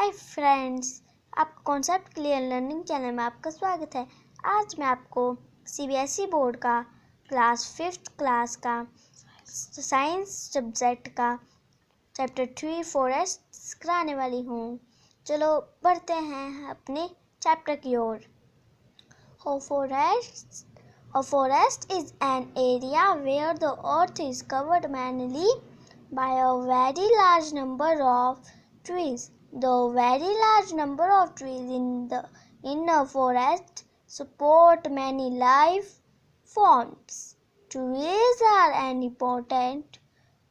Hi friends, आपका concept clear learning channel में आपका स्वागत है। आज मैं आपको सीबीएसई बोर्ड का क्लास 5th क्लास का साइंस सब्जेक्ट का चैप्टर 3 फॉरेस्ट कराने वाली हूँ। चलो बढ़ते हैं अपने चैप्टर की ओर। A forest is an area where the earth is covered mainly by a very large number of trees. The very large number of trees in a forest support many life forms. Trees are an important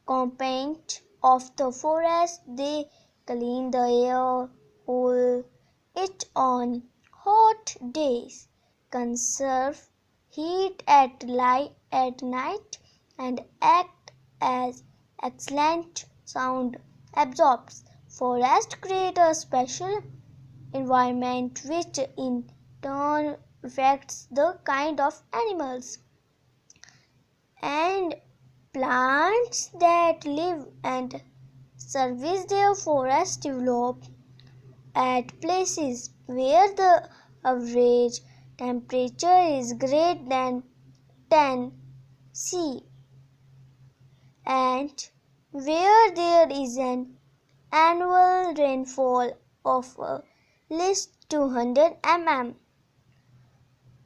component of the forest. They clean the air, cool it on hot days, conserve heat at night, and act as excellent sound absorbers. Forests create a special environment which in turn affects the kind of animals and plants that live and service their forests. Develop at places where the average temperature is greater than 10 C and where there is an annual rainfall of at least 200 mm.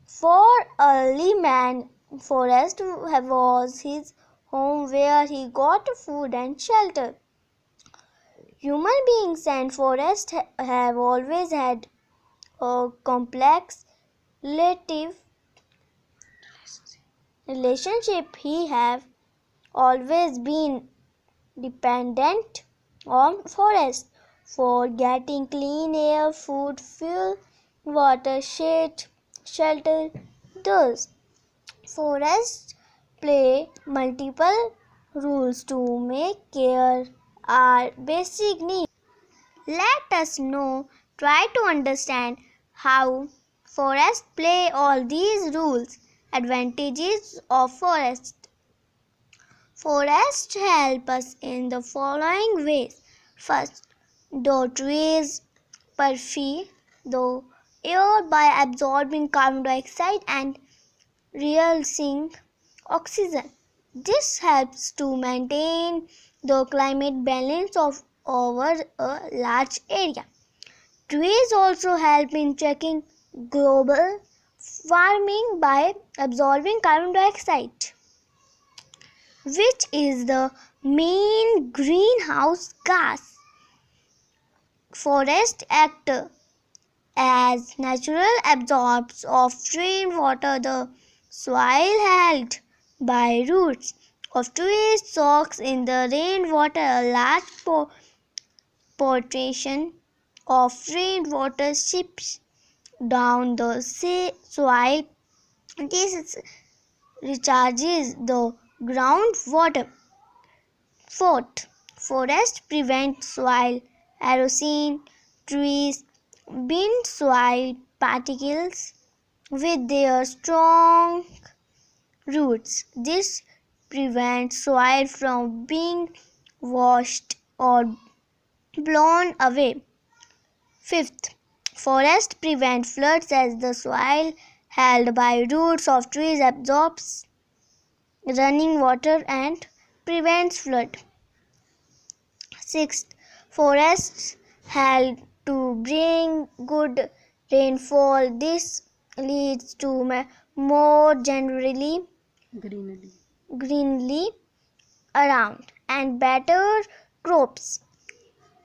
For early man, forest was his home where he got food and shelter. Human beings and forests have always had a complex relationship. He have always been dependent on forests for getting clean air, food, fuel, water, shade, shelter. Thus, forests play multiple roles to make care our basic needs. Let us try to understand how forests play all these roles. Advantages of forest. Forests help us in the following ways. First, the trees purify the air by absorbing carbon dioxide and releasing oxygen. This helps to maintain the climate balance over a large area. Trees also help in checking global warming by absorbing carbon dioxide, which is the main greenhouse gas. Forests act as natural absorbers of rainwater. The soil held by roots of trees soaks in the rainwater. A large portion of rainwater seeps down the soil. This recharges the groundwater. Fourth, forests prevent soil erosion. Trees bind soil particles with their strong roots. This prevents soil from being washed or blown away. Fifth, forests prevent floods as the soil held by roots of trees absorbs running water and prevents flood. Sixth, forests help to bring good rainfall. This leads to more generally greenery around and better crops.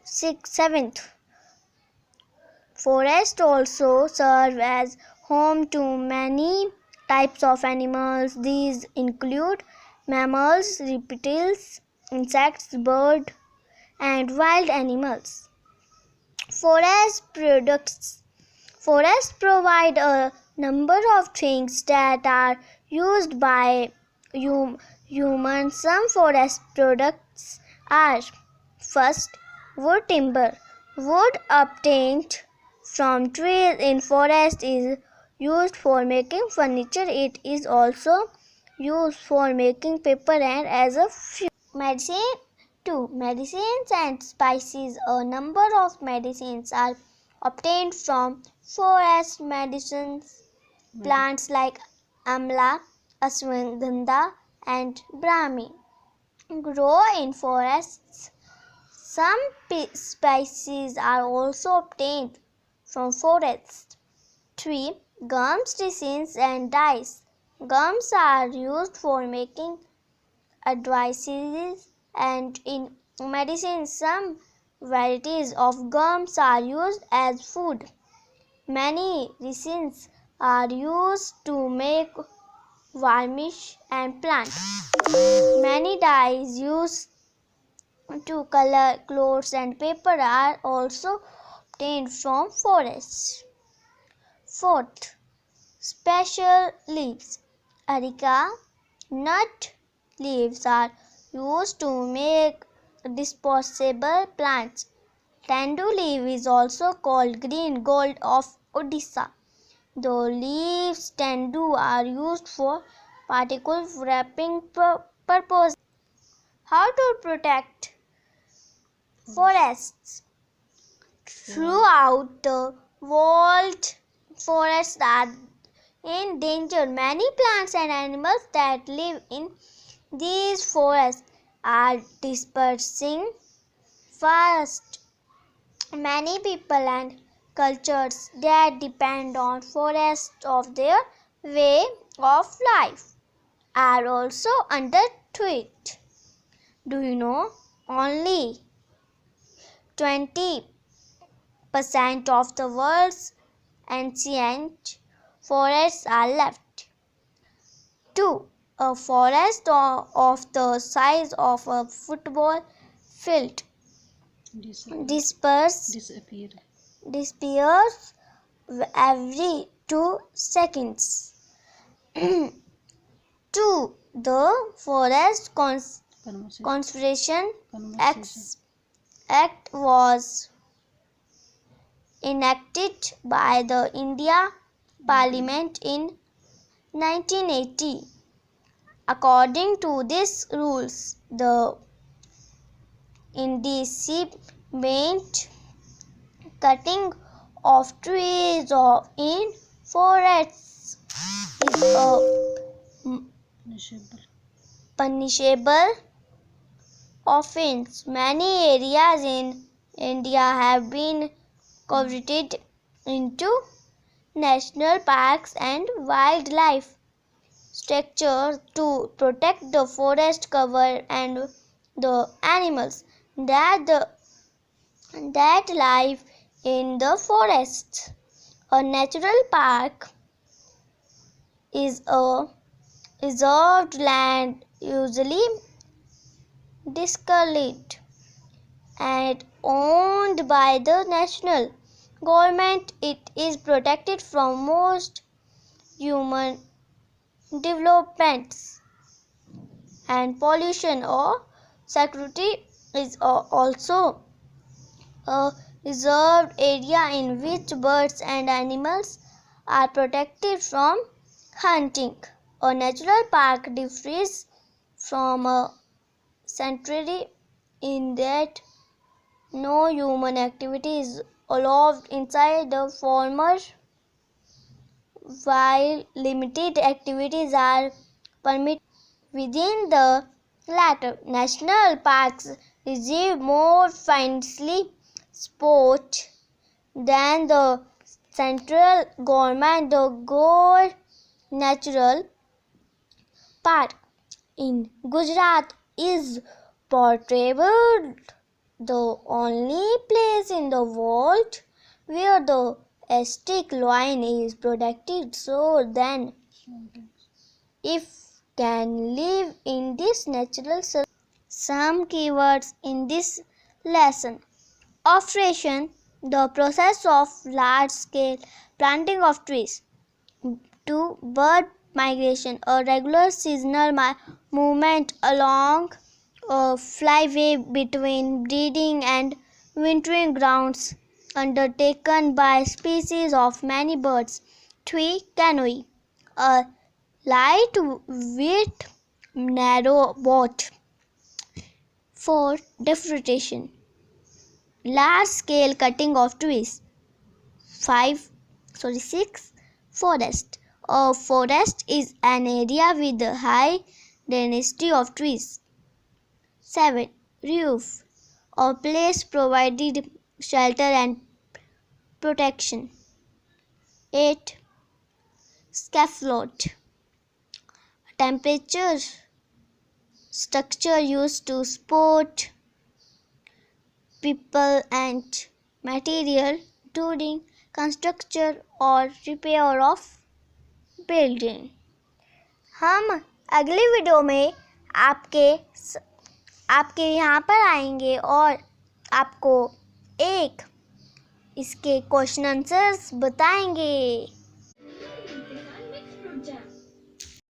Seventh, forests also serve as home to many types of animals. These include mammals, reptiles, insects, birds, and wild animals. Forests provide a number of things that are used by humans. Some forest products are: first, wood timber. Wood obtained from trees in forest is used for making furniture. It is also used for making paper and as a fuel. Medicine 2. Medicines and spices. A number of medicines are obtained from forest medicines plants like amla, ashwagandha, and brahmi grow in forests. Some spices are also obtained from forests. 3. Gums, resins, and dyes. Gums are used for making adhesives, and in medicine some varieties of gums are used as food. Many resins are used to make varnish and plant. Many dyes used to color clothes and paper are also obtained from forests. 4th. Special leaves. Areca nut leaves are used to make disposable plants. Tendu leaf is also called green gold of Odisha. The leaves tendu are used for particle wrapping purpose. How to protect forests? Throughout the world, forests are in danger. Many plants and animals that live in these forests are dispersing fast. Many people and cultures that depend on forests of their way of life are also under threat. Do you know? Only 20% of the world's ancient forests are left. 2. A forest of the size of a football field disappears every 2 seconds. 2. The Forest Conservation Act was enacted by the India Parliament in 1980. According to these rules, the indiscriminate cutting of trees in forests is a punishable offense. Many areas in India have been converted into national parks and wildlife structures to protect the forest cover and the animals that live in the forest. A natural park is a reserved land usually discarded and owned by the national government. It is protected from most human developments and pollution. Or security is also a reserved area in which birds and animals are protected from hunting. A natural park differs from a sanctuary in that no human activity is allowed inside the former, while limited activities are permitted within the latter. National parks receive more financial support than the central government. The Gor Natural Park in Gujarat is portrayed the only place in the world where the Aztec lion is protected, so then if can live in this natural surrounding. Some keywords in this lesson. Afforestation, the process of large-scale planting of trees. 2. Bird migration, a regular seasonal movement along a flyway between breeding and wintering grounds undertaken by species of many birds. 3. Canoe, a lightweight narrow boat 4. Deforestation, large scale cutting of trees. 6. Forest. A forest is an area with a high density of trees. 7. Roof. A place provided shelter and protection. 8. Scaffold. Temperature structure used to support people and material during construction or repair of building. हम अगली video में आपके यहाँ पर आएंगे और आपको एक इसके क्वेश्चन आंसर्स बताएंगे.